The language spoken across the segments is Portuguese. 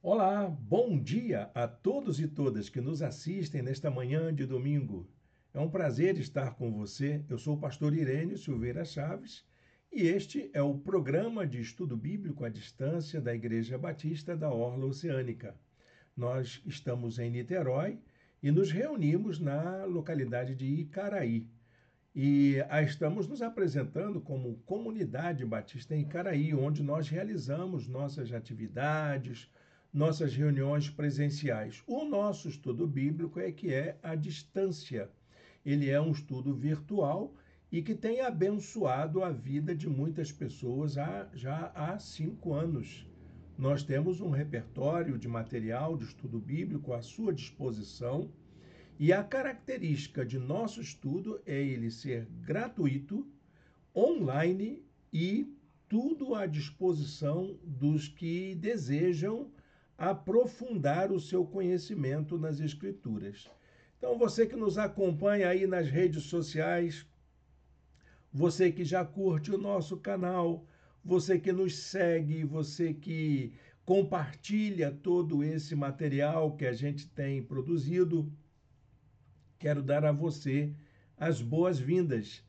Olá, bom dia a todos e todas que nos assistem nesta manhã de domingo. É um prazer estar com você. Eu sou o pastor Irênio Silveira Chaves e este é o programa de estudo bíblico à distância da Igreja Batista da Orla Oceânica. Nós estamos em Niterói e nos reunimos na localidade de Icaraí. E estamos nos apresentando como Comunidade Batista em Icaraí, onde nós realizamos nossas atividades, nossas reuniões presenciais. O nosso estudo bíblico é que é à distância. Ele é um estudo virtual e que tem abençoado a vida de muitas pessoas já há 5 anos. Nós temos um repertório de material de estudo bíblico à sua disposição e a característica de nosso estudo é ele ser gratuito, online e tudo à disposição dos que desejam aprofundar o seu conhecimento nas Escrituras. Então, você que nos acompanha aí nas redes sociais, você que já curte o nosso canal, você que nos segue, você que compartilha todo esse material que a gente tem produzido, quero dar a você as boas-vindas.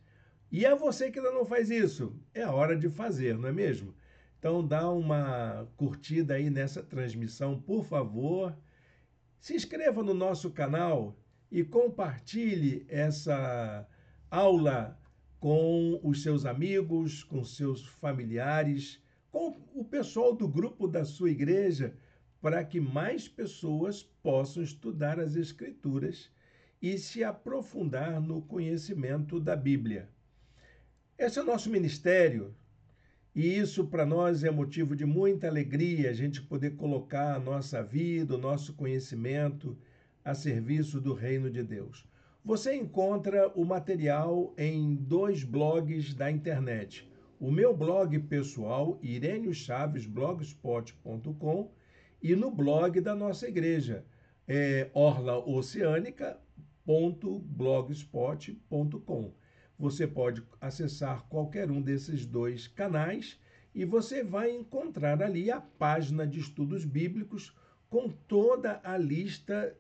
E a você que ainda não faz isso, é a hora de fazer, não é mesmo? Então dá uma curtida aí nessa transmissão, por favor. Se inscreva no nosso canal e compartilhe essa aula com os seus amigos, com seus familiares, com o pessoal do grupo da sua igreja, para que mais pessoas possam estudar as Escrituras e se aprofundar no conhecimento da Bíblia. Esse é o nosso ministério e isso para nós é motivo de muita alegria, a gente poder colocar a nossa vida, o nosso conhecimento a serviço do reino de Deus. Você encontra o material em 2 blogs da internet. O meu blog pessoal, ireniochavesblogspot.com, e no blog da nossa igreja, orlaoceanica.blogspot.com. Você pode acessar qualquer um desses 2 canais e você vai encontrar ali a página de estudos bíblicos com toda a lista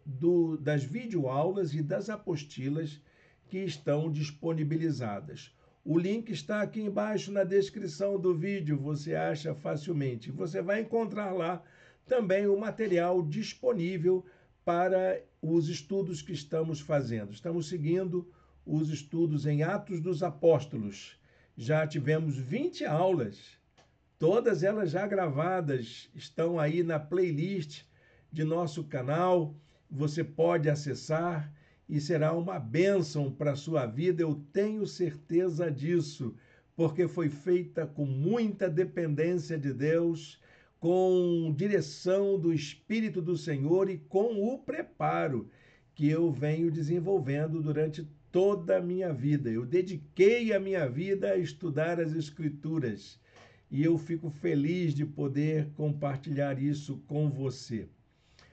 das videoaulas e das apostilas que estão disponibilizadas. O link está aqui embaixo na descrição do vídeo, você acha facilmente. Você vai encontrar lá também o material disponível para os estudos que estamos fazendo. Estamos seguindo os estudos em Atos dos Apóstolos. Já tivemos 20 aulas, todas elas já gravadas, estão aí na playlist de nosso canal. Você pode acessar e será uma bênção para a sua vida, eu tenho certeza disso, porque foi feita com muita dependência de Deus, com direção do Espírito do Senhor e com o preparo que eu venho desenvolvendo durante toda a minha vida. Eu dediquei a minha vida a estudar as Escrituras e eu fico feliz de poder compartilhar isso com você.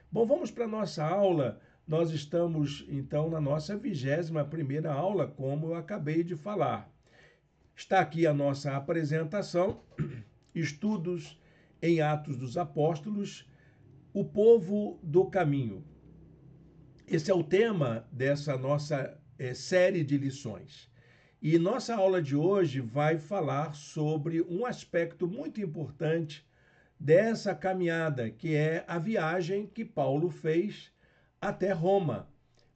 Bom, vamos para a nossa aula. Nós estamos, então, na nossa 21ª aula, como eu acabei de falar. Está aqui a nossa apresentação, estudos em Atos dos Apóstolos, o povo do caminho. Esse é o tema dessa nossa série de lições. E nossa aula de hoje vai falar sobre um aspecto muito importante dessa caminhada, que é a viagem que Paulo fez até Roma.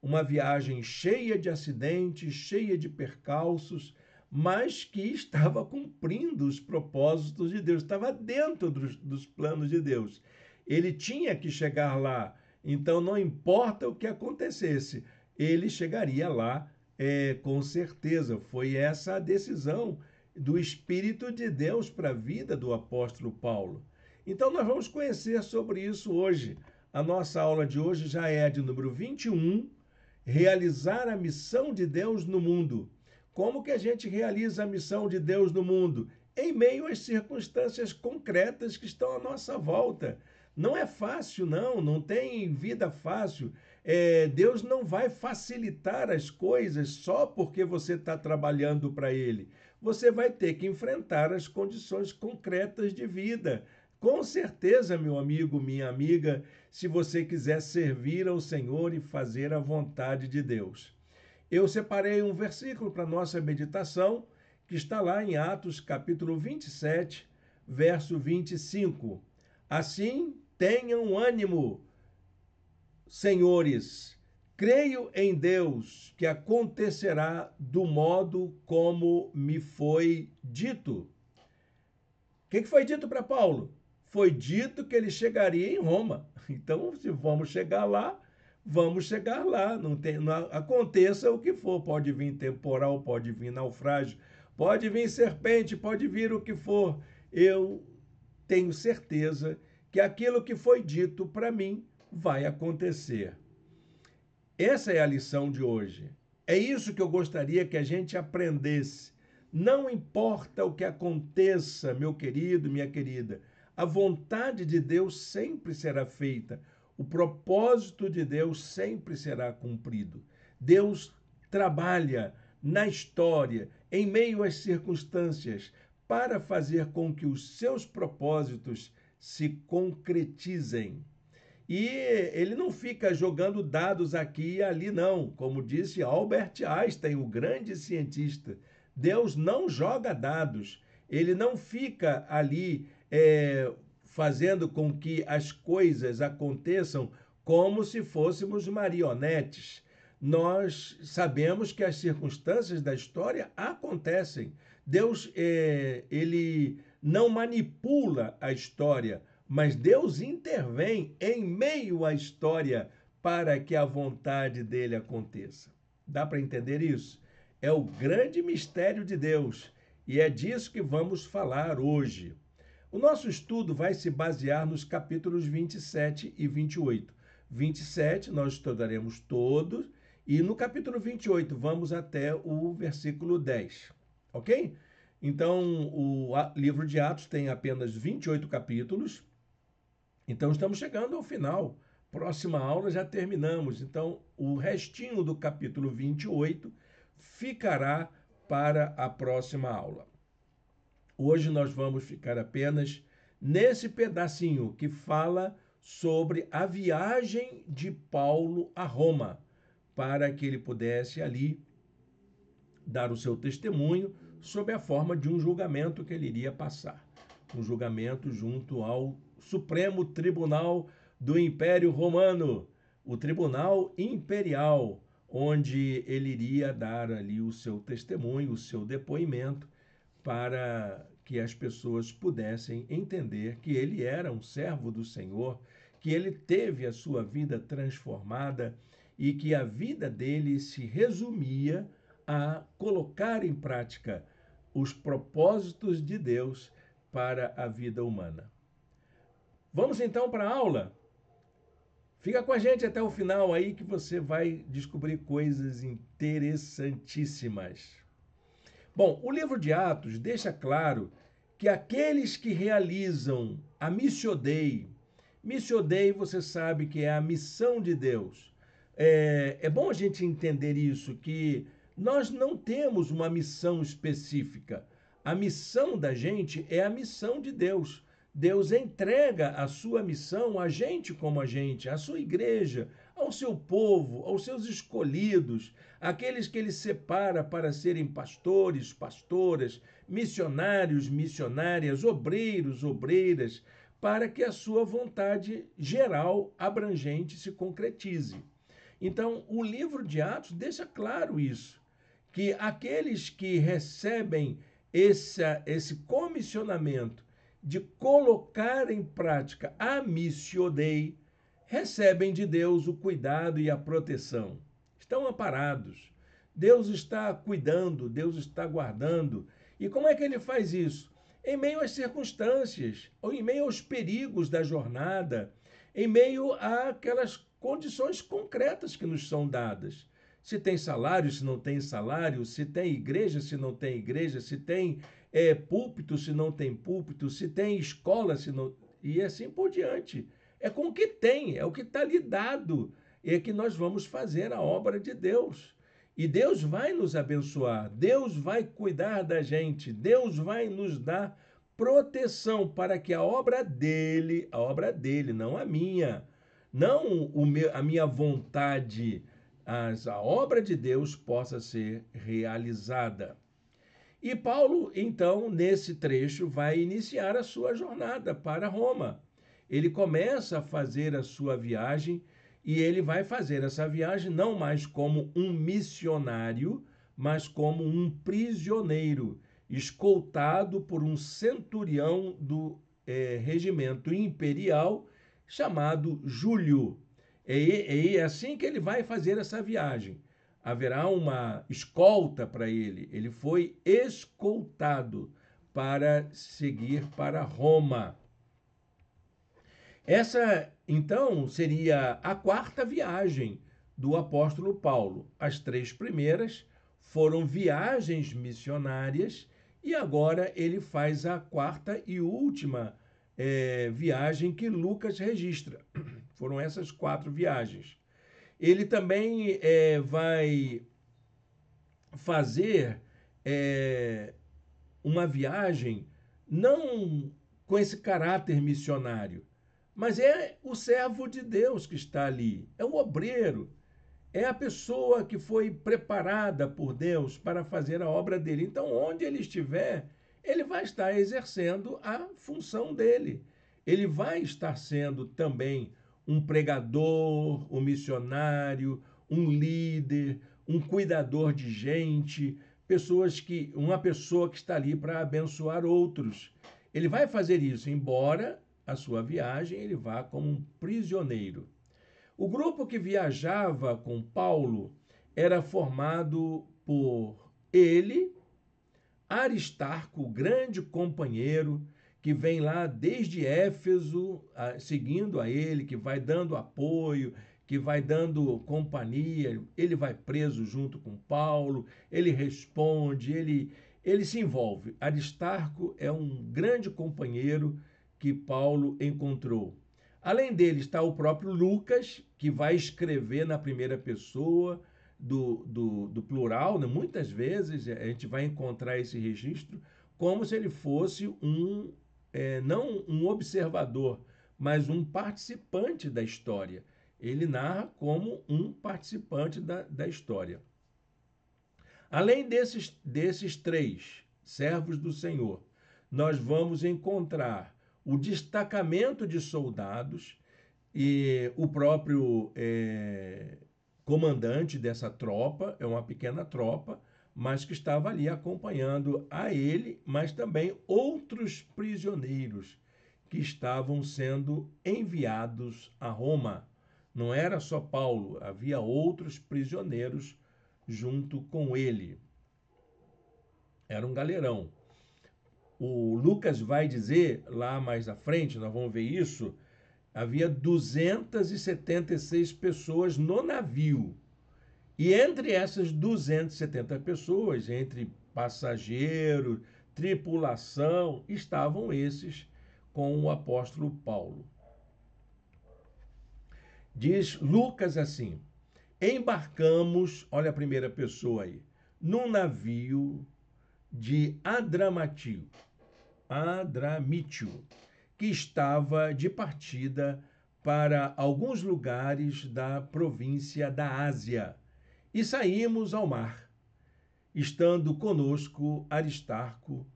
Uma viagem cheia de acidentes, cheia de percalços, mas que estava cumprindo os propósitos de Deus, estava dentro dos planos de Deus. Ele tinha que chegar lá, então não importa o que acontecesse, ele chegaria lá com certeza. Foi essa a decisão do Espírito de Deus para a vida do apóstolo Paulo. Então, nós vamos conhecer sobre isso hoje. A nossa aula de hoje já é de número 21, realizar a missão de Deus no mundo. Como que a gente realiza a missão de Deus no mundo? Em meio às circunstâncias concretas que estão à nossa volta. Não é fácil, não tem vida fácil. Deus não vai facilitar as coisas só porque você está trabalhando para Ele. Você vai ter que enfrentar as condições concretas de vida, Com certeza, meu amigo, minha amiga, se você quiser servir ao Senhor e fazer a vontade de Deus. Eu separei um versículo para nossa meditação, que está lá em Atos, capítulo 27, verso 25. Assim, tenham ânimo, senhores, creio em Deus que acontecerá do modo como me foi dito. O que foi dito para Paulo? Foi dito que ele chegaria em Roma. Então, se vamos chegar lá, vamos chegar lá. Não aconteça o que for. Pode vir temporal, pode vir naufrágio, pode vir serpente, pode vir o que for. Eu tenho certeza que aquilo que foi dito para mim vai acontecer. Essa é a lição de hoje. É isso que eu gostaria que a gente aprendesse. Não importa o que aconteça, meu querido, minha querida, a vontade de Deus sempre será feita. O propósito de Deus sempre será cumprido. Deus trabalha na história, em meio às circunstâncias, para fazer com que os seus propósitos se concretizem. E ele não fica jogando dados aqui e ali, não. Como disse Albert Einstein, o grande cientista, Deus não joga dados. Ele não fica ali fazendo com que as coisas aconteçam como se fôssemos marionetes. Nós sabemos que as circunstâncias da história acontecem. Deus, ele não manipula a história, mas Deus intervém em meio à história para que a vontade dele aconteça. Dá para entender isso? É o grande mistério de Deus e é disso que vamos falar hoje. O nosso estudo vai se basear nos capítulos 27 e 28. 27 nós estudaremos todos e no capítulo 28 vamos até o versículo 10, ok? Então, o livro de Atos tem apenas 28 capítulos. Então, estamos chegando ao final. Próxima aula já terminamos. Então, o restinho do capítulo 28 ficará para a próxima aula. Hoje nós vamos ficar apenas nesse pedacinho que fala sobre a viagem de Paulo a Roma, para que ele pudesse ali dar o seu testemunho sob a forma de um julgamento que ele iria passar. Um julgamento junto ao Supremo Tribunal do Império Romano, o Tribunal Imperial, onde ele iria dar ali o seu testemunho, o seu depoimento, para que as pessoas pudessem entender que ele era um servo do Senhor, que ele teve a sua vida transformada e que a vida dele se resumia a colocar em prática os propósitos de Deus para a vida humana. Vamos então para a aula? Fica com a gente até o final aí que você vai descobrir coisas interessantíssimas. Bom, o livro de Atos deixa claro que aqueles que realizam a Missio Dei, você sabe que é a missão de Deus. É bom a gente entender isso, que nós não temos uma missão específica. A missão da gente é a missão de Deus. Deus entrega a sua missão a gente como a gente, à sua igreja, ao seu povo, aos seus escolhidos, aqueles que ele separa para serem pastores, pastoras, missionários, missionárias, obreiros, obreiras, para que a sua vontade geral, abrangente, se concretize. Então, o livro de Atos deixa claro isso, que aqueles que recebem esse comissionamento de colocar em prática a Missio Dei, recebem de Deus o cuidado e a proteção. Estão amparados. Deus está cuidando, Deus está guardando. E como é que ele faz isso? Em meio às circunstâncias, ou em meio aos perigos da jornada, em meio àquelas condições concretas que nos são dadas. Se tem salário, se não tem salário, se tem igreja, se não tem igreja, se tem púlpito, se não tem púlpito, se tem escola, se não... e assim por diante. É com o que tem, é o que está lhe dado, é que nós vamos fazer a obra de Deus. E Deus vai nos abençoar, Deus vai cuidar da gente, Deus vai nos dar proteção para que a obra dele, não a minha, não a minha vontade, mas a obra de Deus possa ser realizada. E Paulo, então, nesse trecho, vai iniciar a sua jornada para Roma. Ele começa a fazer a sua viagem e ele vai fazer essa viagem não mais como um missionário, mas como um prisioneiro, escoltado por um centurião do regimento imperial chamado Júlio. É assim que ele vai fazer essa viagem. Haverá uma escolta para ele. Ele foi escoltado para seguir para Roma. Essa, então, seria a quarta viagem do apóstolo Paulo. As três primeiras foram viagens missionárias e agora ele faz a quarta e última viagem que Lucas registra. Foram essas 4 viagens. Ele também vai fazer uma viagem não com esse caráter missionário, mas é o servo de Deus que está ali, é o obreiro, é a pessoa que foi preparada por Deus para fazer a obra dele. Então, onde ele estiver, ele vai estar exercendo a função dele. Ele vai estar sendo também um pregador, um missionário, um líder, um cuidador de gente, uma pessoa que está ali para abençoar outros. Ele vai fazer isso, embora a sua viagem ele vá como um prisioneiro. O grupo que viajava com Paulo era formado por ele, Aristarco, o grande companheiro, que vem lá desde Éfeso, seguindo a ele, que vai dando apoio, que vai dando companhia. Ele vai preso junto com Paulo, ele responde, ele se envolve. Aristarco é um grande companheiro que Paulo encontrou. Além dele está o próprio Lucas, que vai escrever na primeira pessoa do plural, né? Muitas vezes a gente vai encontrar esse registro como se ele fosse não um observador, mas um participante da história. Ele narra como um participante da história. Além desses 3 servos do Senhor, nós vamos encontrar o destacamento de soldados e o próprio comandante dessa tropa, é uma pequena tropa, mas que estava ali acompanhando a ele, mas também outros prisioneiros que estavam sendo enviados a Roma. Não era só Paulo, havia outros prisioneiros junto com ele. Era um galerão. O Lucas vai dizer, lá mais à frente, nós vamos ver isso, havia 276 pessoas no navio. E entre essas 270 pessoas, entre passageiros, tripulação, estavam esses com o apóstolo Paulo. Diz Lucas assim: embarcamos, olha a primeira pessoa aí, num navio de Adramítio, que estava de partida para alguns lugares da província da Ásia. E saímos ao mar, estando conosco Aristarco,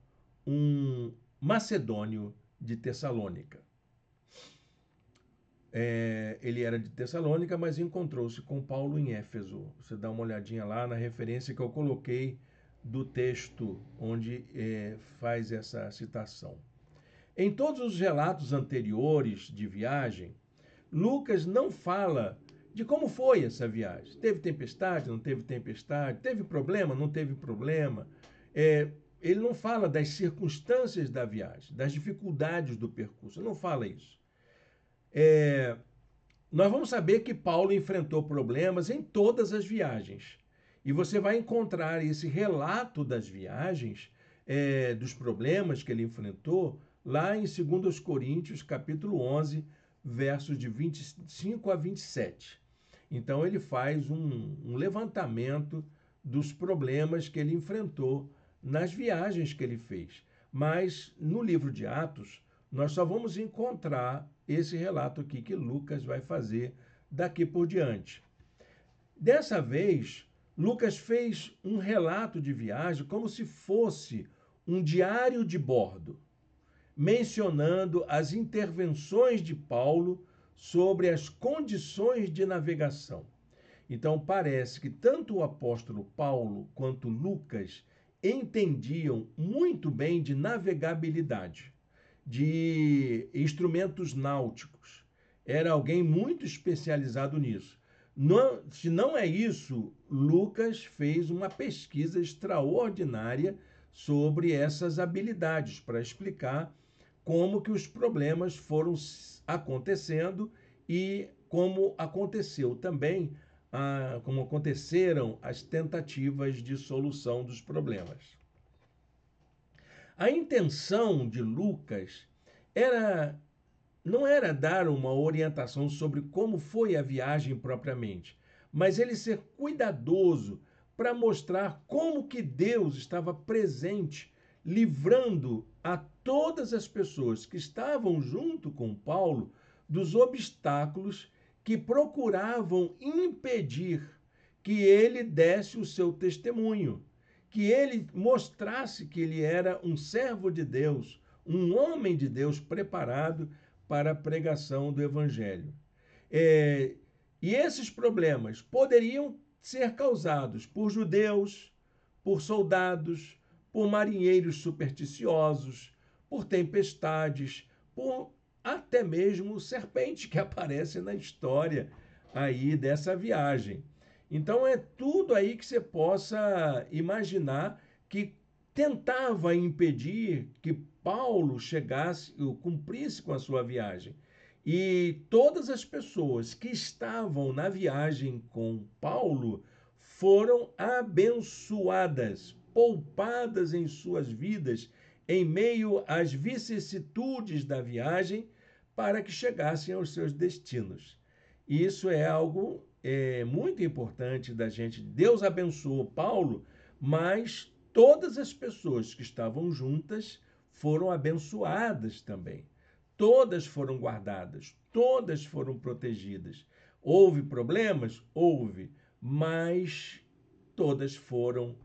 um macedônio de Tessalônica. Ele era de Tessalônica, mas encontrou-se com Paulo em Éfeso. Você dá uma olhadinha lá na referência que eu coloquei do texto onde faz essa citação. Em todos os relatos anteriores de viagem, Lucas não fala de como foi essa viagem. Teve tempestade, não teve tempestade? Teve problema, não teve problema? Ele não fala das circunstâncias da viagem, das dificuldades do percurso. Ele não fala isso. Nós vamos saber que Paulo enfrentou problemas em todas as viagens. E você vai encontrar esse relato das viagens, dos problemas que ele enfrentou, lá em 2 Coríntios, capítulo 11, versos de 25 a 27. Então, ele faz um levantamento dos problemas que ele enfrentou nas viagens que ele fez. Mas no livro de Atos, nós só vamos encontrar esse relato aqui que Lucas vai fazer daqui por diante. Dessa vez, Lucas fez um relato de viagem como se fosse um diário de bordo, mencionando as intervenções de Paulo sobre as condições de navegação. Então, parece que tanto o apóstolo Paulo quanto Lucas entendiam muito bem de navegabilidade, de instrumentos náuticos. Era alguém muito especializado nisso. Não, se não é isso, Lucas fez uma pesquisa extraordinária sobre essas habilidades para explicar como que os problemas foram acontecendo e como aconteceu também, como aconteceram as tentativas de solução dos problemas. A intenção de Lucas não era dar uma orientação sobre como foi a viagem propriamente, mas ele ser cuidadoso para mostrar como que Deus estava presente, livrando a todas as pessoas que estavam junto com Paulo dos obstáculos que procuravam impedir que ele desse o seu testemunho, que ele mostrasse que ele era um servo de Deus, um homem de Deus preparado para a pregação do Evangelho. E esses problemas poderiam ser causados por judeus, por soldados, por marinheiros supersticiosos, por tempestades, por até mesmo serpente que aparece na história aí dessa viagem. Então é tudo aí que você possa imaginar que tentava impedir que Paulo chegasse ou cumprisse com a sua viagem. E todas as pessoas que estavam na viagem com Paulo foram abençoadas, poupadas em suas vidas, em meio às vicissitudes da viagem, para que chegassem aos seus destinos. Isso é algo muito importante da gente. Deus abençoou Paulo, mas todas as pessoas que estavam juntas foram abençoadas também. Todas foram guardadas, todas foram protegidas. Houve problemas? Houve, mas todas foram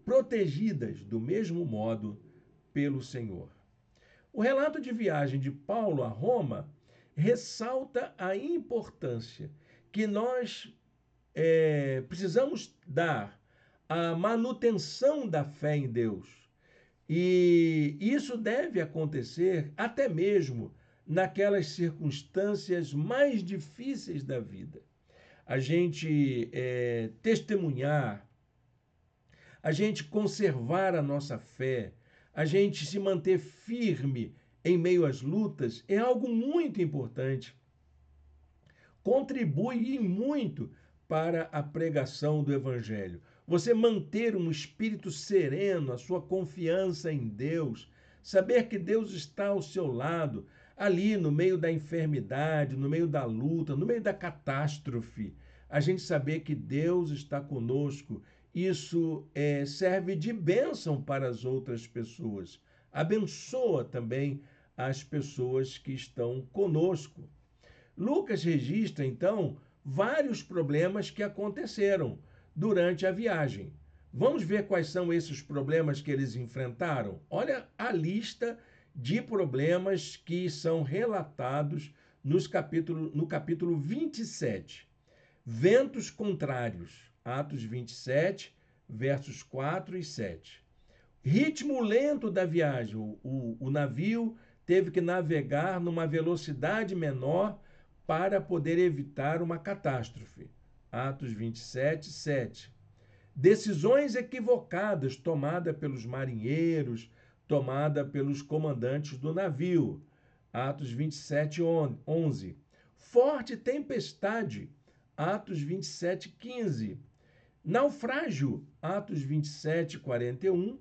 protegidas do mesmo modo pelo Senhor. O relato de viagem de Paulo a Roma ressalta a importância que nós precisamos dar à manutenção da fé em Deus. E isso deve acontecer até mesmo naquelas circunstâncias mais difíceis da vida. A gente testemunhar, a gente conservar a nossa fé, a gente se manter firme em meio às lutas é algo muito importante. Contribui muito para a pregação do Evangelho. Você manter um espírito sereno, a sua confiança em Deus, saber que Deus está ao seu lado, ali no meio da enfermidade, no meio da luta, no meio da catástrofe, a gente saber que Deus está conosco, isso serve de bênção para as outras pessoas. Abençoa também as pessoas que estão conosco. Lucas registra, então, vários problemas que aconteceram durante a viagem. Vamos ver quais são esses problemas que eles enfrentaram? Olha a lista de problemas que são relatados no capítulo 27. Ventos contrários, Atos 27, versos 4 e 7. Ritmo lento da viagem, o navio teve que navegar numa velocidade menor para poder evitar uma catástrofe. Atos 27, 7. Decisões equivocadas tomadas pelos marinheiros, tomada pelos comandantes do navio. Atos 27, 11. Forte tempestade. Atos 27, 15. Naufrágio. Atos 27, 41.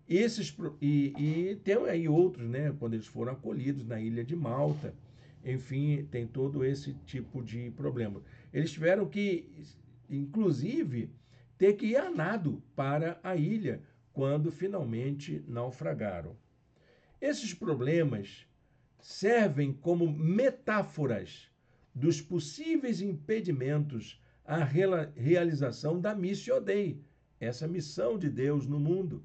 E tem aí outros, né? Quando eles foram acolhidos na ilha de Malta. Enfim, tem todo esse tipo de problema. Eles tiveram que, inclusive, ter que ir a nado para a ilha quando finalmente naufragaram. Esses problemas servem como metáforas dos possíveis impedimentos à realização da Missio Dei, essa missão de Deus no mundo.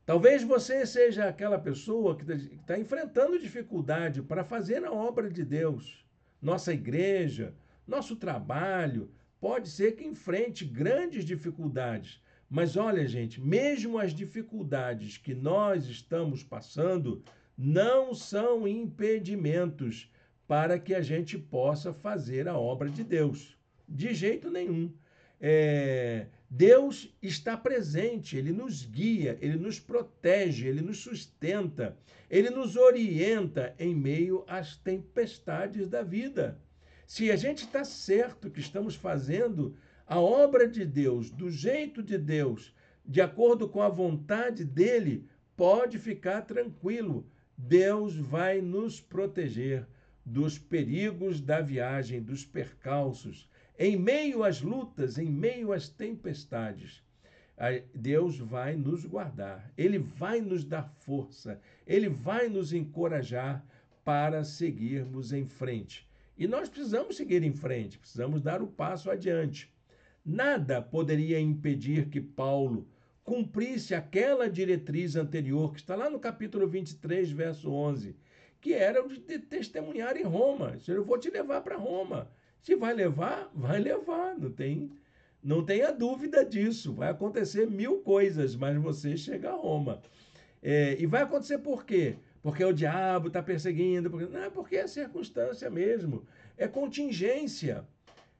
Talvez você seja aquela pessoa que está enfrentando dificuldade para fazer a obra de Deus. Nossa igreja, nosso trabalho, pode ser que enfrente grandes dificuldades. Mas olha, gente, mesmo as dificuldades que nós estamos passando não são impedimentos para que a gente possa fazer a obra de Deus. De jeito nenhum. Deus está presente, Ele nos guia, Ele nos protege, Ele nos sustenta, Ele nos orienta em meio às tempestades da vida. Se a gente está certo que estamos fazendo a obra de Deus, do jeito de Deus, de acordo com a vontade dEle, pode ficar tranquilo. Deus vai nos proteger dos perigos da viagem, dos percalços. Em meio às lutas, em meio às tempestades, Deus vai nos guardar, Ele vai nos dar força, Ele vai nos encorajar para seguirmos em frente. E nós precisamos seguir em frente, precisamos dar o passo adiante. Nada poderia impedir que Paulo cumprisse aquela diretriz anterior, que está lá no capítulo 23, verso 11, que era o de testemunhar em Roma. Eu vou te levar para Roma. Se vai levar, não tenha dúvida disso. Vai acontecer 1000 coisas, mas você chega a Roma. E vai acontecer por quê? Porque o diabo está perseguindo. Porque é circunstância mesmo. É contingência.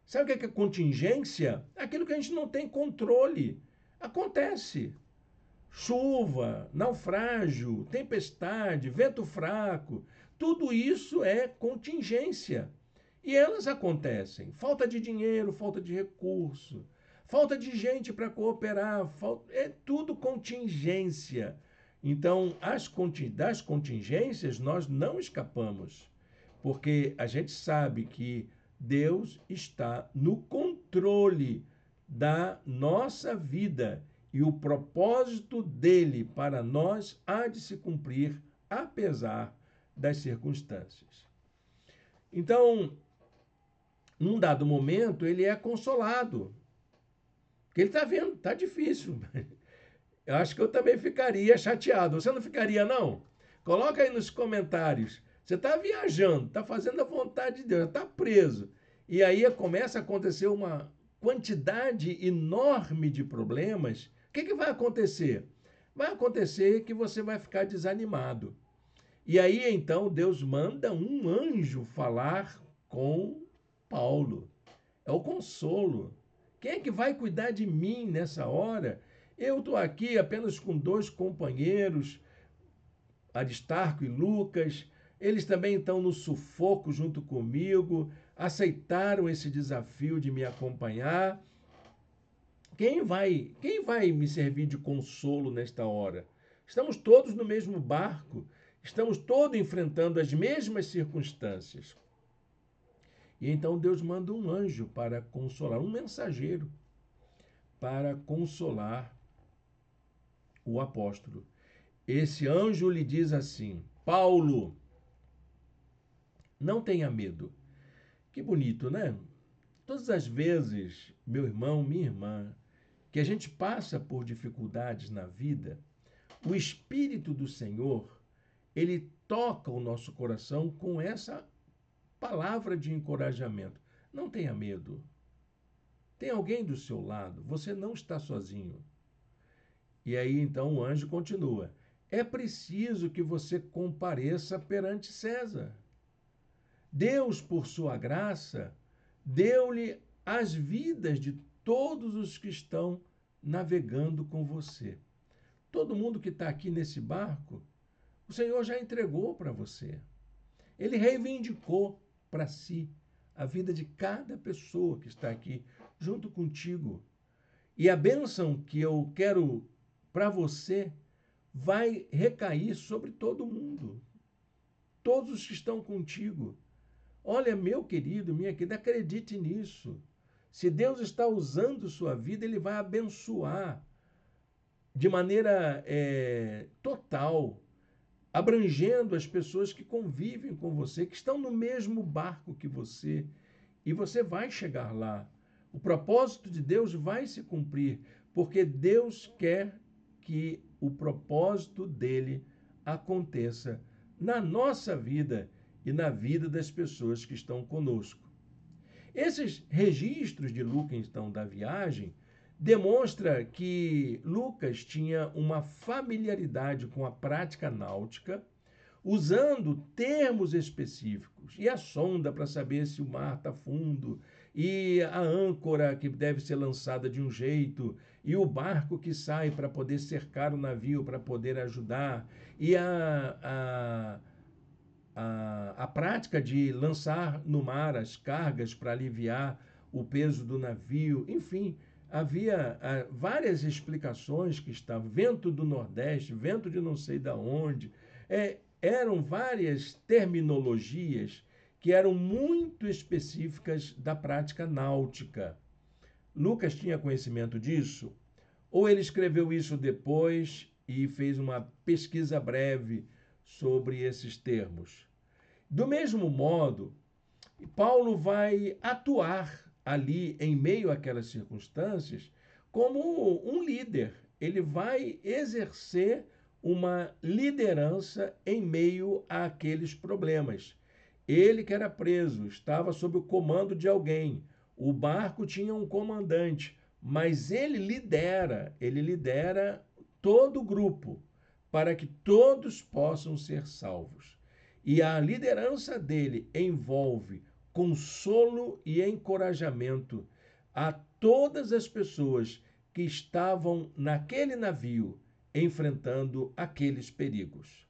Sabe o que é contingência? Aquilo que a gente não tem controle. Acontece. Chuva, naufrágio, tempestade, vento fraco. Tudo isso é contingência. E elas acontecem. Falta de dinheiro, falta de recurso, falta de gente para cooperar, é tudo contingência. Então, das contingências, nós não escapamos, porque a gente sabe que Deus está no controle da nossa vida e o propósito dele para nós há de se cumprir, apesar das circunstâncias. Então, num dado momento, ele é consolado. Porque ele está vendo, está difícil. Eu acho que eu também ficaria chateado. Você não ficaria, não? Coloca aí nos comentários. Você está viajando, está fazendo a vontade de Deus, está preso. E aí começa a acontecer uma quantidade enorme de problemas. O que vai acontecer? Vai acontecer que você vai ficar desanimado. E aí, então, Deus manda um anjo falar com Paulo. É o consolo. Quem é que vai cuidar de mim nessa hora? Eu estou aqui apenas com 2 companheiros, Aristarco e Lucas. Eles também estão no sufoco junto comigo, aceitaram esse desafio de me acompanhar. Quem vai me servir de consolo nesta hora? Estamos todos no mesmo barco, estamos todos enfrentando as mesmas circunstâncias. E então Deus manda um anjo para consolar, um mensageiro para consolar o apóstolo. Esse anjo lhe diz assim: Paulo, não tenha medo. Que bonito, né? Todas as vezes, meu irmão, minha irmã, que a gente passa por dificuldades na vida, o Espírito do Senhor, ele toca o nosso coração com essa palavra de encorajamento. Não tenha medo. Tem alguém do seu lado. Você não está sozinho. E aí, então, o anjo continua. É preciso que você compareça perante César. Deus, por sua graça, deu-lhe as vidas de todos os que estão navegando com você. Todo mundo que está aqui nesse barco, o Senhor já entregou para você. Ele reivindicou para si a vida de cada pessoa que está aqui junto contigo. E a bênção que eu quero para você vai recair sobre todo mundo. Todos os que estão contigo. Olha, meu querido, minha querida, acredite nisso. Se Deus está usando sua vida, Ele vai abençoar de maneira total. abrangendo as pessoas que convivem com você, que estão no mesmo barco que você, e você vai chegar lá. O propósito de Deus vai se cumprir, porque Deus quer que o propósito dele aconteça na nossa vida e na vida das pessoas que estão conosco. Esses registros de Lucas, então, da viagem, demonstra que Lucas tinha uma familiaridade com a prática náutica, usando termos específicos, e a sonda para saber se o mar está fundo, e a âncora que deve ser lançada de um jeito, e o barco que sai para poder cercar o navio, para poder ajudar, e a prática de lançar no mar as cargas para aliviar o peso do navio, enfim, havia várias explicações que estavam, vento do Nordeste, vento de não sei da onde, eram várias terminologias que eram muito específicas da prática náutica. Lucas tinha conhecimento disso? Ou ele escreveu isso depois e fez uma pesquisa breve sobre esses termos? Do mesmo modo, Paulo vai atuar ali em meio àquelas circunstâncias como um líder. Ele vai exercer uma liderança em meio àqueles problemas. Ele que era preso, estava sob o comando de alguém. O barco tinha um comandante, mas ele lidera todo o grupo para que todos possam ser salvos. E a liderança dele envolve consolo e encorajamento a todas as pessoas que estavam naquele navio enfrentando aqueles perigos.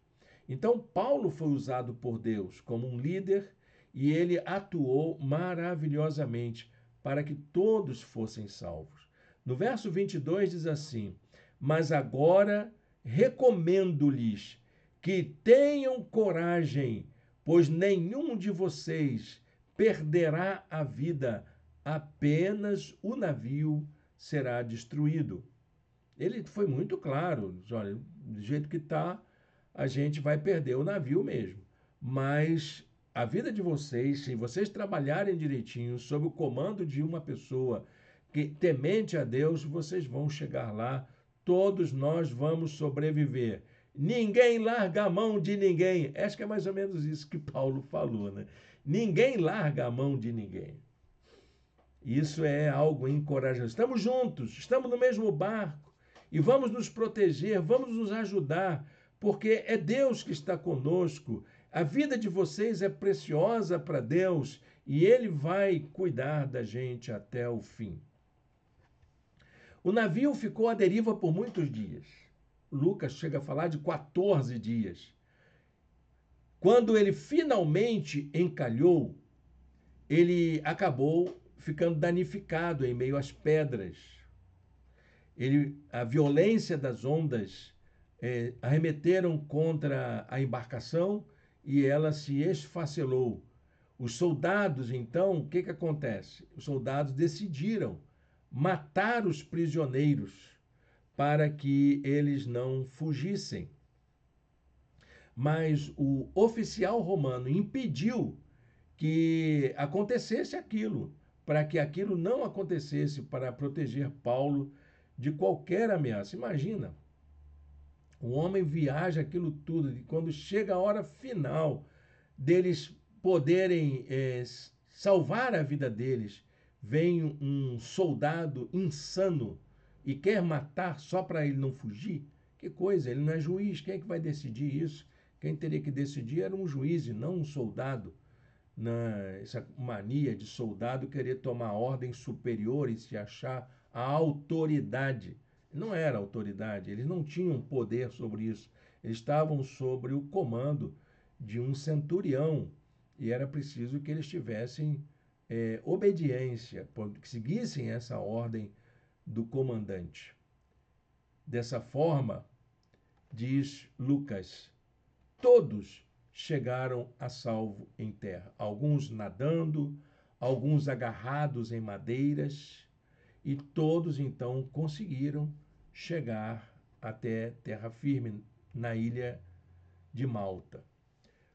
Então, Paulo foi usado por Deus como um líder e ele atuou maravilhosamente para que todos fossem salvos. No verso 22 diz assim: Mas agora recomendo-lhes que tenham coragem, pois nenhum de vocês perderá a vida, apenas o navio será destruído. Ele foi muito claro, olha, do jeito que está, a gente vai perder o navio mesmo. Mas a vida de vocês, se vocês trabalharem direitinho, sob o comando de uma pessoa que temente a Deus, vocês vão chegar lá, todos nós vamos sobreviver. Ninguém larga a mão de ninguém. Acho que é mais ou menos isso que Paulo falou, né? Ninguém larga a mão de ninguém. Isso é algo encorajador. Estamos juntos, estamos no mesmo barco e vamos nos proteger, vamos nos ajudar, porque é Deus que está conosco. A vida de vocês é preciosa para Deus e Ele vai cuidar da gente até o fim. O navio ficou à deriva por muitos dias. Lucas chega a falar de 14 dias. Quando ele finalmente encalhou, ele acabou ficando danificado em meio às pedras. A violência das ondas arremeteram contra a embarcação e ela se esfacelou. Os soldados, então, o que acontece? Os soldados decidiram matar os prisioneiros para que eles não fugissem. Mas o oficial romano impediu que acontecesse aquilo, para que aquilo não acontecesse, para proteger Paulo de qualquer ameaça. Imagina, o homem viaja aquilo tudo, e quando chega a hora final deles poderem salvar a vida deles, vem um soldado insano e quer matar só para ele não fugir? Que coisa, ele não é juiz, quem é que vai decidir isso? Quem teria que decidir era um juiz e não um soldado. Essa mania de soldado querer tomar ordens superiores, se achar a autoridade. Não era autoridade, eles não tinham poder sobre isso. Eles estavam sobre o comando de um centurião e era preciso que eles tivessem obediência, que seguissem essa ordem do comandante. Dessa forma, diz Lucas, todos chegaram a salvo em terra, alguns nadando, alguns agarrados em madeiras, e todos então conseguiram chegar até terra firme na ilha de Malta.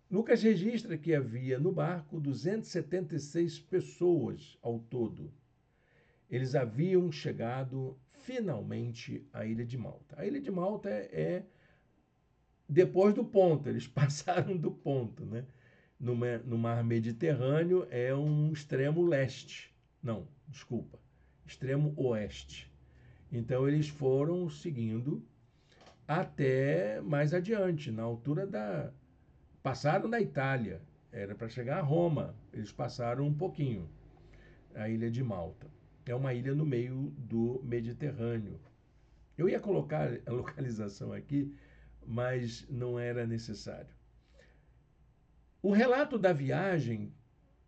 Lucas registra que havia no barco 276 pessoas ao todo. Eles haviam chegado finalmente à Ilha de Malta. A Ilha de Malta é depois do ponto, eles passaram do ponto, né? No mar Mediterrâneo é um extremo leste. Não, desculpa, extremo oeste. Então eles foram seguindo até mais adiante, na altura da... Passaram da Itália, era para chegar a Roma, eles passaram um pouquinho, a Ilha de Malta. É uma ilha no meio do Mediterrâneo. Eu ia colocar a localização aqui, mas não era necessário. O relato da viagem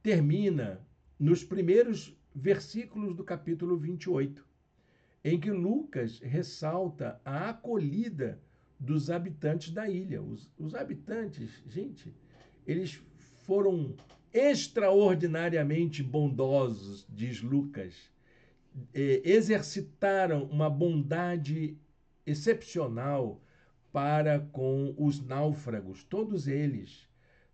termina nos primeiros versículos do capítulo 28, em que Lucas ressalta a acolhida dos habitantes da ilha. Os habitantes, gente, eles foram extraordinariamente bondosos, diz Lucas. Exercitaram uma bondade excepcional para com os náufragos, todos eles,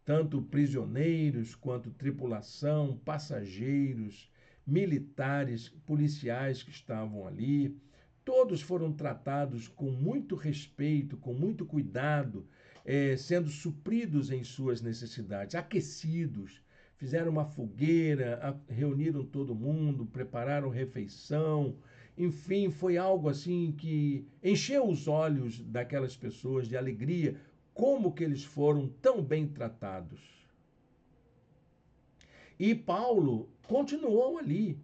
tanto prisioneiros quanto tripulação, passageiros, militares, policiais que estavam ali. Todos foram tratados com muito respeito, com muito cuidado, sendo supridos em suas necessidades, aquecidos. Fizeram uma fogueira, reuniram todo mundo, prepararam refeição. Enfim, foi algo assim que encheu os olhos daquelas pessoas de alegria, como que eles foram tão bem tratados. E Paulo continuou ali.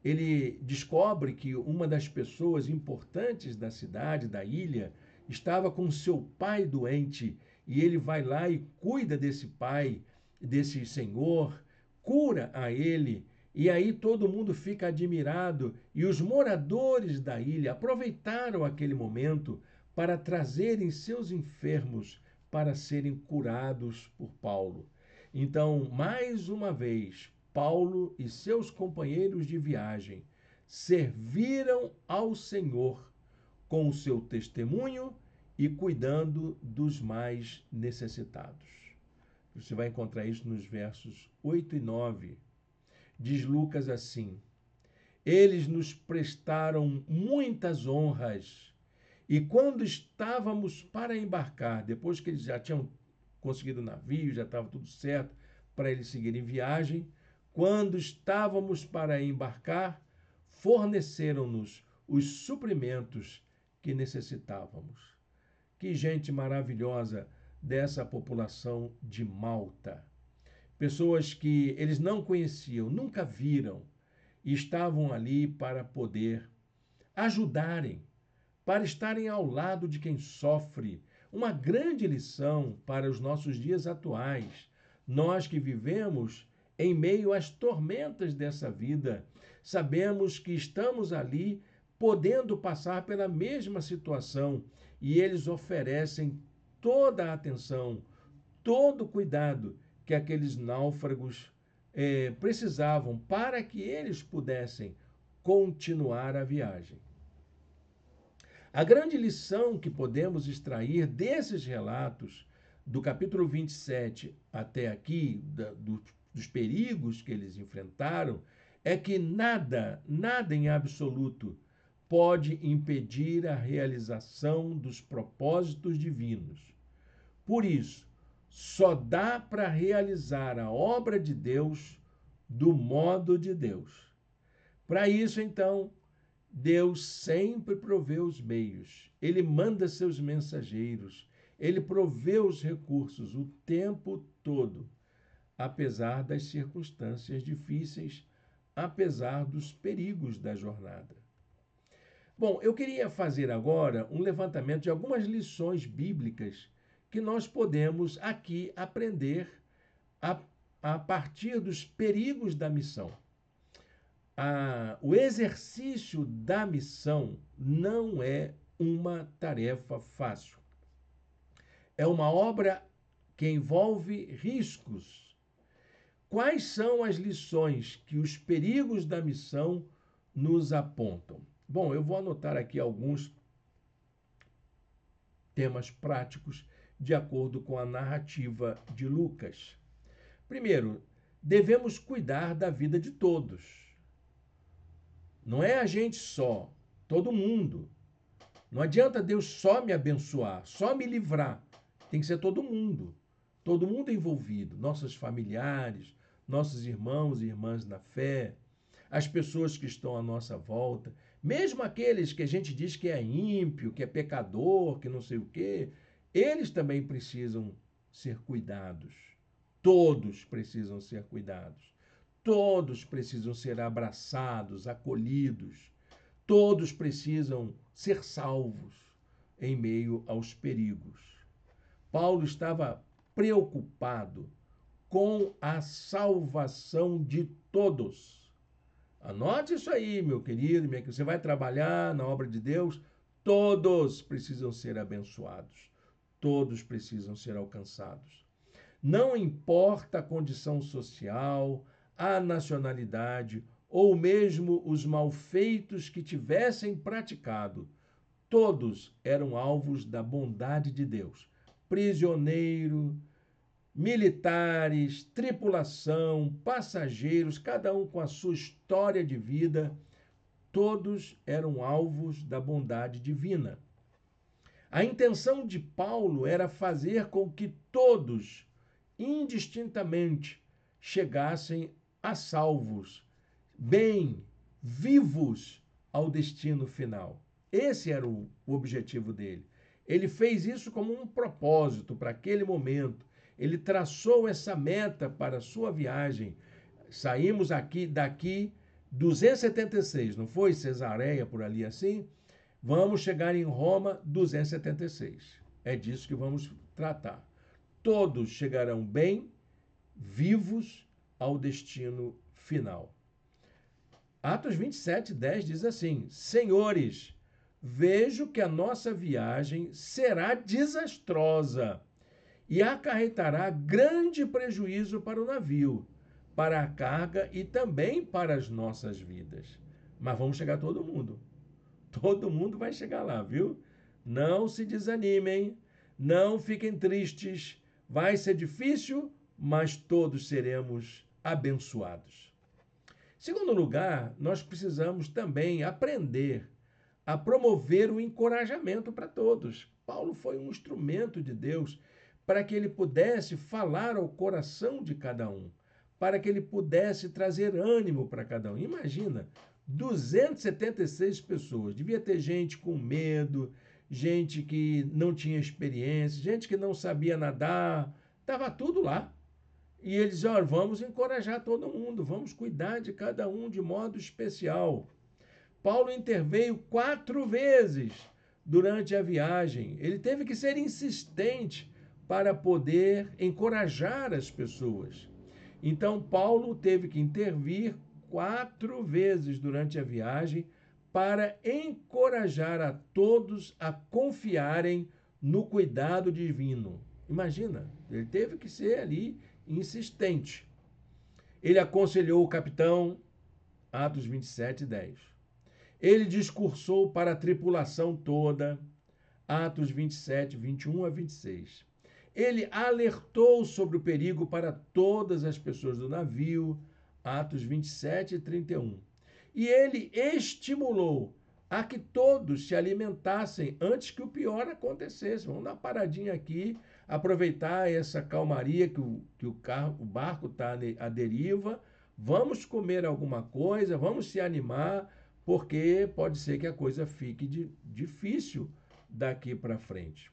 Ele descobre que uma das pessoas importantes da cidade, da ilha, estava com seu pai doente, e ele vai lá e cuida desse pai, desse senhor, cura a ele, e aí todo mundo fica admirado, e os moradores da ilha aproveitaram aquele momento para trazerem seus enfermos para serem curados por Paulo. Então, mais uma vez, Paulo e seus companheiros de viagem serviram ao Senhor com o seu testemunho e cuidando dos mais necessitados. Você vai encontrar isso nos versos 8 e 9. Diz Lucas assim: eles nos prestaram muitas honras, e quando estávamos para embarcar, depois que eles já tinham conseguido o navio, já estava tudo certo para eles seguirem viagem, quando estávamos para embarcar, forneceram-nos os suprimentos que necessitávamos. Que gente maravilhosa dessa população de Malta. Pessoas que eles não conheciam, nunca viram, e estavam ali para poder ajudarem, para estarem ao lado de quem sofre. Uma grande lição para os nossos dias atuais. Nós que vivemos em meio às tormentas dessa vida, sabemos que estamos ali podendo passar pela mesma situação, e eles oferecem toda a atenção, todo o cuidado que aqueles náufragos precisavam para que eles pudessem continuar a viagem. A grande lição que podemos extrair desses relatos, do capítulo 27 até aqui, dos perigos que eles enfrentaram, é que nada em absoluto pode impedir a realização dos propósitos divinos. Por isso, só dá para realizar a obra de Deus do modo de Deus. Para isso, então, Deus sempre provê os meios. Ele manda seus mensageiros. Ele provê os recursos o tempo todo, apesar das circunstâncias difíceis, apesar dos perigos da jornada. Bom, eu queria fazer agora um levantamento de algumas lições bíblicas que nós podemos aqui aprender a partir dos perigos da missão. O exercício da missão não é uma tarefa fácil. É uma obra que envolve riscos. Quais são as lições que os perigos da missão nos apontam? Bom, eu vou anotar aqui alguns temas práticos de acordo com a narrativa de Lucas. Primeiro, devemos cuidar da vida de todos. Não é a gente só, todo mundo. Não adianta Deus só me abençoar, só me livrar. Tem que ser todo mundo envolvido, nossos familiares, nossos irmãos e irmãs na fé, as pessoas que estão à nossa volta, mesmo aqueles que a gente diz que é ímpio, que é pecador, que não sei o quê, eles também precisam ser cuidados. Todos precisam ser cuidados. Todos precisam ser abraçados, acolhidos. Todos precisam ser salvos em meio aos perigos. Paulo estava preocupado com a salvação de todos. Anote isso aí, meu querido, minha querida. Você vai trabalhar na obra de Deus, todos precisam ser abençoados. Todos precisam ser alcançados. Não importa a condição social, a nacionalidade ou mesmo os malfeitos que tivessem praticado, todos eram alvos da bondade de Deus. Prisioneiro, militares, tripulação, passageiros, cada um com a sua história de vida, todos eram alvos da bondade divina. A intenção de Paulo era fazer com que todos, indistintamente, chegassem a salvos, bem, vivos ao destino final. Esse era o objetivo dele. Ele fez isso como um propósito para aquele momento. Ele traçou essa meta para a sua viagem. Saímos daqui 276, não foi? Cesareia, por ali assim? Vamos chegar em Roma 276. É disso que vamos tratar. Todos chegarão bem, vivos ao destino final. Atos 27, 10 diz assim: Senhores, vejo que a nossa viagem será desastrosa e acarretará grande prejuízo para o navio, para a carga e também para as nossas vidas. Mas vamos chegar todo mundo. Todo mundo vai chegar lá, viu? Não se desanimem, não fiquem tristes. Vai ser difícil, mas todos seremos abençoados. Segundo lugar, nós precisamos também aprender a promover o encorajamento para todos. Paulo foi um instrumento de Deus para que ele pudesse falar ao coração de cada um, para que ele pudesse trazer ânimo para cada um. Imagina, 276 pessoas. Devia ter gente com medo, gente que não tinha experiência, gente que não sabia nadar. Estava tudo lá. E eles diziam, olha, vamos encorajar todo mundo, vamos cuidar de cada um de modo especial. Paulo interveio 4 vezes durante a viagem. Ele teve que ser insistente para poder encorajar as pessoas. Então, Paulo teve que intervir 4 vezes durante a viagem para encorajar a todos a confiarem no cuidado divino. Imagina, ele teve que ser ali insistente. Ele aconselhou o capitão, Atos 27, 10. Ele discursou para a tripulação toda, Atos 27, 21 a 26. Ele alertou sobre o perigo para todas as pessoas do navio, Atos 27 e 31. E ele estimulou a que todos se alimentassem antes que o pior acontecesse. Vamos dar uma paradinha aqui, aproveitar essa calmaria que o barco está à deriva, vamos comer alguma coisa, vamos se animar, porque pode ser que a coisa fique difícil daqui para frente.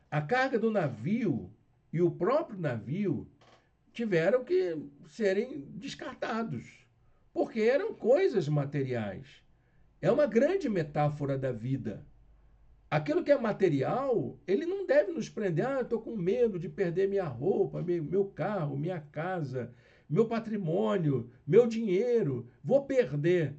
A carga do navio e o próprio navio tiveram que serem descartados, porque eram coisas materiais. É uma grande metáfora da vida. Aquilo que é material, ele não deve nos prender. Ah, eu estou com medo de perder minha roupa, meu carro, minha casa, meu patrimônio, meu dinheiro. Vou perder.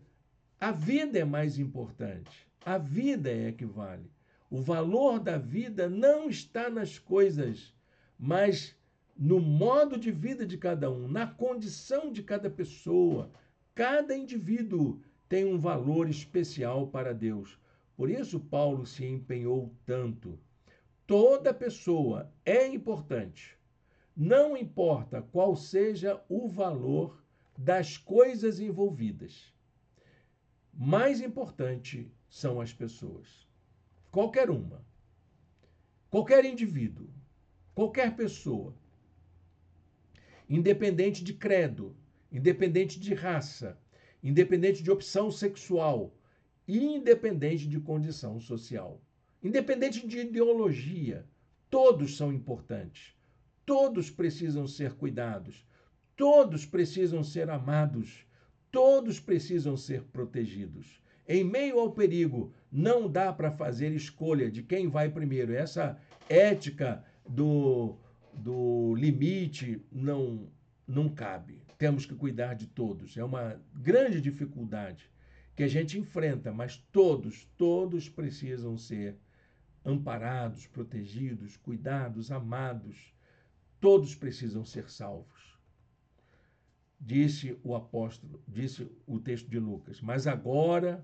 A vida é mais importante. A vida é que vale. O valor da vida não está nas coisas, mas no modo de vida de cada um, na condição de cada pessoa. Cada indivíduo tem um valor especial para Deus. Por isso, Paulo se empenhou tanto. Toda pessoa é importante. Não importa qual seja o valor das coisas envolvidas. Mais importante são as pessoas. Qualquer uma, qualquer indivíduo, qualquer pessoa, independente de credo, independente de raça, independente de opção sexual, independente de condição social, independente de ideologia, todos são importantes. Todos precisam ser cuidados, todos precisam ser amados, todos precisam ser protegidos. Em meio ao perigo, não dá para fazer escolha de quem vai primeiro. Essa ética do limite não cabe. Temos que cuidar de todos. É uma grande dificuldade que a gente enfrenta, mas todos precisam ser amparados, protegidos, cuidados, amados. Todos precisam ser salvos. Disse o apóstolo, disse o texto de Lucas. Mas agora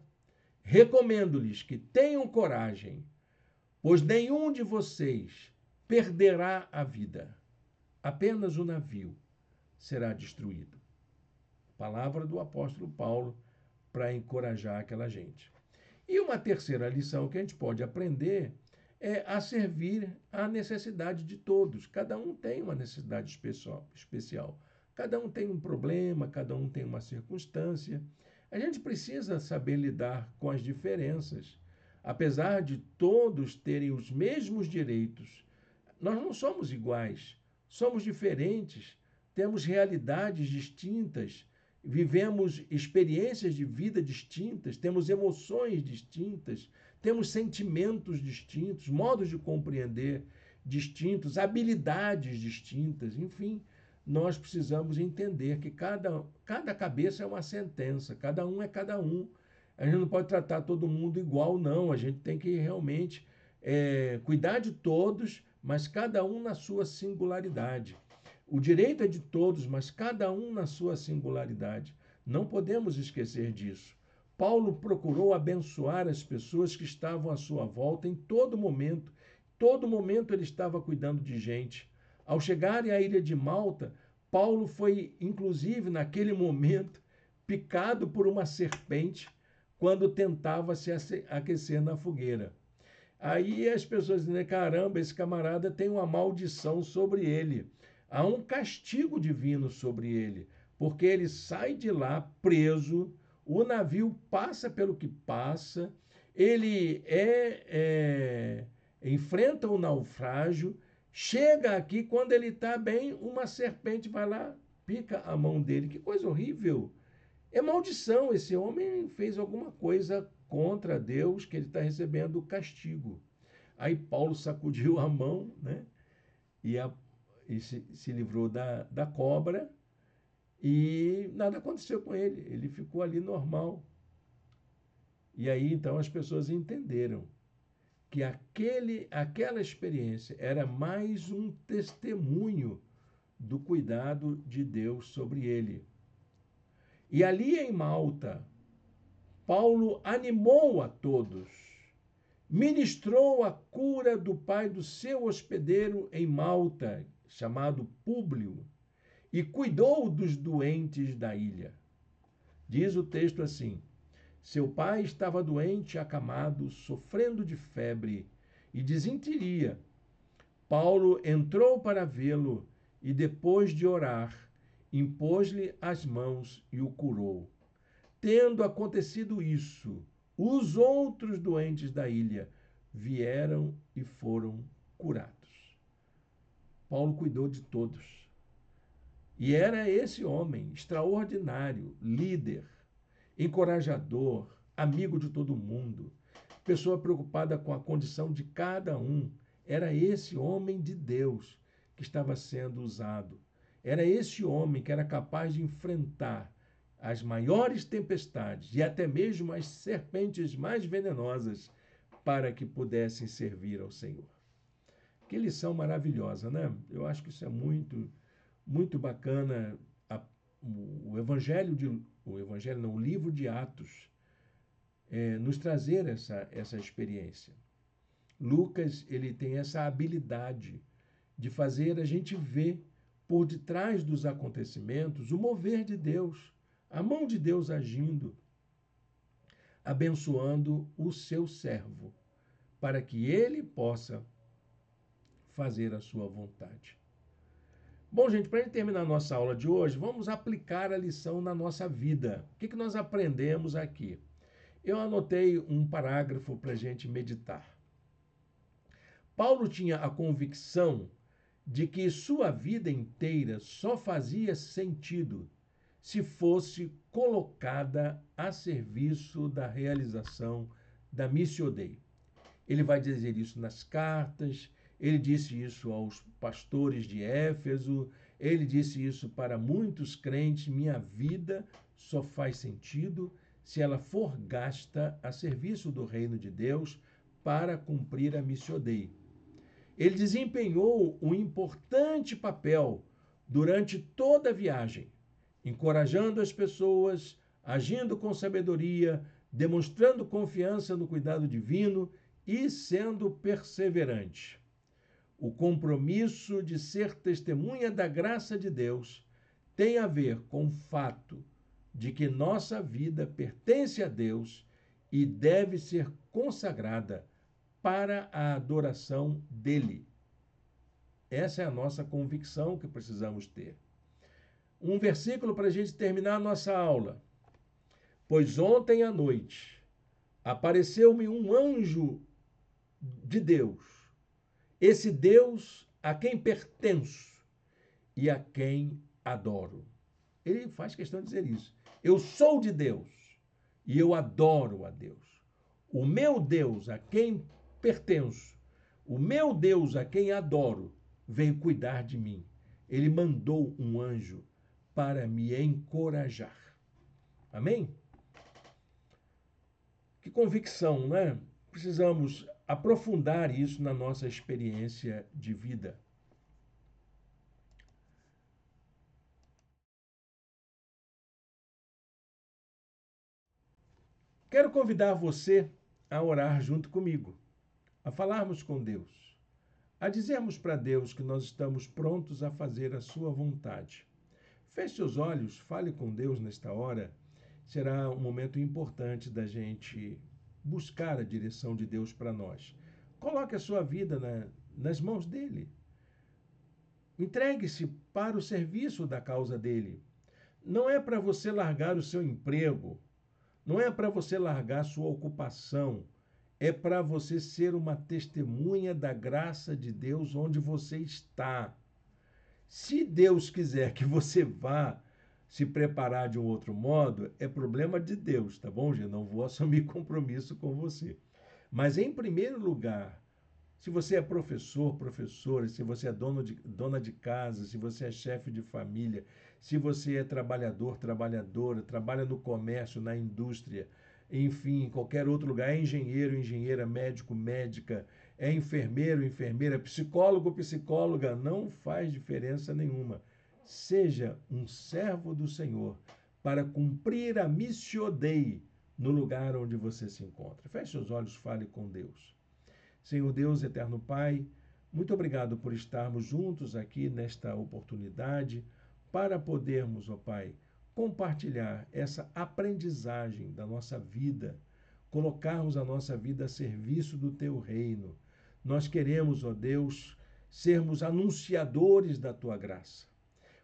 recomendo-lhes que tenham coragem, pois nenhum de vocês perderá a vida. Apenas o navio será destruído. Palavra do apóstolo Paulo para encorajar aquela gente. E uma terceira lição que a gente pode aprender é a servir à necessidade de todos. Cada um tem uma necessidade especial. Cada um tem um problema, cada um tem uma circunstância. A gente precisa saber lidar com as diferenças. Apesar de todos terem os mesmos direitos, nós não somos iguais, somos diferentes, temos realidades distintas, vivemos experiências de vida distintas, temos emoções distintas, temos sentimentos distintos, modos de compreender distintos, habilidades distintas, enfim, nós precisamos entender que cada cabeça é uma sentença, cada um é cada um. A gente não pode tratar todo mundo igual, não. A gente tem que realmente cuidar de todos, mas cada um na sua singularidade. O direito é de todos, mas cada um na sua singularidade. Não podemos esquecer disso. Paulo procurou abençoar as pessoas que estavam à sua volta em todo momento. Todo momento ele estava cuidando de gente. Ao chegarem à ilha de Malta, Paulo foi, inclusive, naquele momento, picado por uma serpente quando tentava se aquecer na fogueira. Aí as pessoas dizem, caramba, esse camarada tem uma maldição sobre ele. Há um castigo divino sobre ele, porque ele sai de lá preso, o navio passa pelo que passa, ele enfrenta o naufrágio, chega aqui, quando ele está bem, uma serpente vai lá, pica a mão dele. Que coisa horrível! É maldição, esse homem fez alguma coisa contra Deus, que ele está recebendo castigo. Aí Paulo sacudiu a mão, né? E se livrou da cobra, e nada aconteceu com ele. Ele ficou ali normal. E aí, então, as pessoas entenderam que aquela experiência era mais um testemunho do cuidado de Deus sobre ele. E ali em Malta, Paulo animou a todos, ministrou a cura do pai do seu hospedeiro em Malta, chamado Públio, e cuidou dos doentes da ilha. Diz o texto assim: seu pai estava doente, acamado, sofrendo de febre e desinteria. Paulo entrou para vê-lo e, depois de orar, impôs-lhe as mãos e o curou. Tendo acontecido isso, os outros doentes da ilha vieram e foram curados. Paulo cuidou de todos. E era esse homem extraordinário, líder, encorajador, amigo de todo mundo, pessoa preocupada com a condição de cada um. Era esse homem de Deus que estava sendo usado. Era esse homem que era capaz de enfrentar as maiores tempestades e até mesmo as serpentes mais venenosas para que pudessem servir ao Senhor. Que lição maravilhosa, né? Eu acho que isso é muito, muito bacana. O livro de Atos, nos trazer essa experiência. Lucas, ele tem essa habilidade de fazer a gente ver por detrás dos acontecimentos o mover de Deus, a mão de Deus agindo, abençoando o seu servo, para que ele possa fazer a sua vontade. Bom, gente, para terminar a nossa aula de hoje, vamos aplicar a lição na nossa vida. O que nós aprendemos aqui? Eu anotei um parágrafo para a gente meditar. Paulo tinha a convicção de que sua vida inteira só fazia sentido se fosse colocada a serviço da realização da Missio Dei. Ele vai dizer isso nas cartas, ele disse isso aos pastores de Éfeso, ele disse isso para muitos crentes: minha vida só faz sentido se ela for gasta a serviço do reino de Deus para cumprir a Missio Dei. Ele desempenhou um importante papel durante toda a viagem, encorajando as pessoas, agindo com sabedoria, demonstrando confiança no cuidado divino e sendo perseverante. O compromisso de ser testemunha da graça de Deus tem a ver com o fato de que nossa vida pertence a Deus e deve ser consagrada para a adoração dele. Essa é a nossa convicção que precisamos ter. Um versículo para a gente terminar a nossa aula. Pois ontem à noite apareceu-me um anjo de Deus, esse Deus a quem pertenço e a quem adoro. Ele faz questão de dizer isso. Eu sou de Deus e eu adoro a Deus. O meu Deus a quem pertenço, o meu Deus a quem adoro, veio cuidar de mim. Ele mandou um anjo para me encorajar. Amém? Que convicção, né? Precisamos aprofundar isso na nossa experiência de vida. Quero convidar você a orar junto comigo, a falarmos com Deus, a dizermos para Deus que nós estamos prontos a fazer a sua vontade. Feche seus olhos, fale com Deus nesta hora. Será um momento importante da gente buscar a direção de Deus para nós. Coloque a sua vida nas mãos dele. Entregue-se para o serviço da causa dele. Não é para você largar o seu emprego, não é para você largar a sua ocupação, é para você ser uma testemunha da graça de Deus onde você está. Se Deus quiser que você vá se preparar de um outro modo, é problema de Deus, tá bom, gente? Não vou assumir compromisso com você. Mas, em primeiro lugar, se você é professor, professora, se você é dona de casa, se você é chefe de família, se você é trabalhador, trabalhadora, trabalha no comércio, na indústria, enfim, em qualquer outro lugar, é engenheiro, engenheira, médico, médica, é enfermeiro, enfermeira, psicólogo, psicóloga, não faz diferença nenhuma. Seja um servo do Senhor para cumprir a Missio Dei no lugar onde você se encontra. Feche os olhos, fale com Deus. Senhor Deus, eterno Pai, muito obrigado por estarmos juntos aqui nesta oportunidade para podermos, ó Pai, compartilhar essa aprendizagem da nossa vida, colocarmos a nossa vida a serviço do Teu reino. Nós queremos, ó Deus, sermos anunciadores da Tua graça.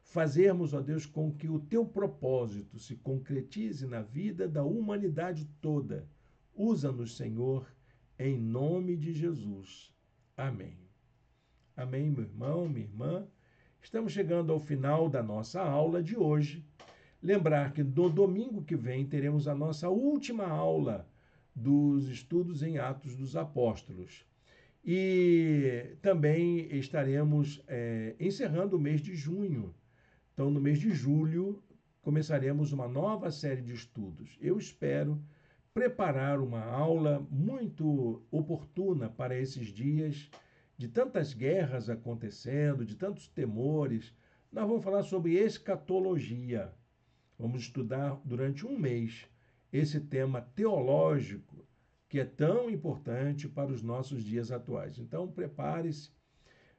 Fazermos, ó Deus, com que o Teu propósito se concretize na vida da humanidade toda. Usa-nos, Senhor, em nome de Jesus. Amém. Amém, meu irmão, minha irmã. Estamos chegando ao final da nossa aula de hoje. Lembrar que no domingo que vem teremos a nossa última aula dos estudos em Atos dos Apóstolos. E também estaremos encerrando o mês de junho. Então, no mês de julho, começaremos uma nova série de estudos. Eu espero preparar uma aula muito oportuna para esses dias de tantas guerras acontecendo, de tantos temores. Nós vamos falar sobre escatologia. Vamos estudar durante um mês esse tema teológico que é tão importante para os nossos dias atuais. Então, prepare-se,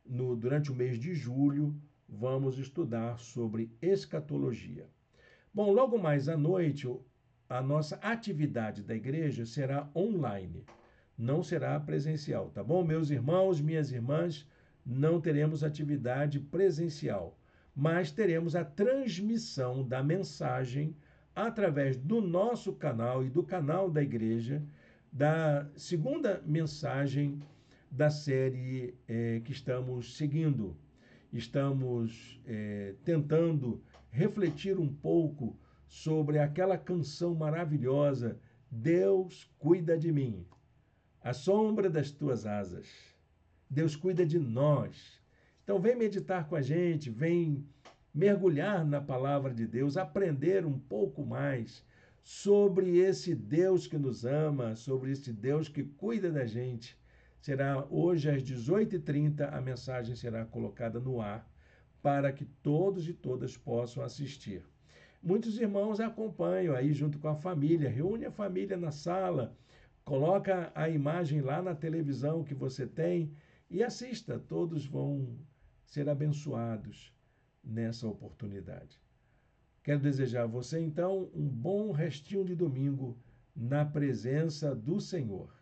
durante o mês de julho, vamos estudar sobre escatologia. Bom, logo mais à noite, a nossa atividade da igreja será online, não será presencial, tá bom? Meus irmãos, minhas irmãs, não teremos atividade presencial, mas teremos a transmissão da mensagem através do nosso canal e do canal da igreja, da segunda mensagem da série que estamos seguindo. Estamos tentando refletir um pouco sobre aquela canção maravilhosa, Deus cuida de mim, a sombra das tuas asas. Deus cuida de nós. Então vem meditar com a gente, vem mergulhar na palavra de Deus, aprender um pouco mais sobre esse Deus que nos ama, sobre esse Deus que cuida da gente. Será hoje às 18h30, a mensagem será colocada no ar para que todos e todas possam assistir. Muitos irmãos acompanham aí junto com a família, reúne a família na sala, coloca a imagem lá na televisão que você tem e assista, todos vão ser abençoados nessa oportunidade. Quero desejar a você, então, um bom restinho de domingo na presença do Senhor.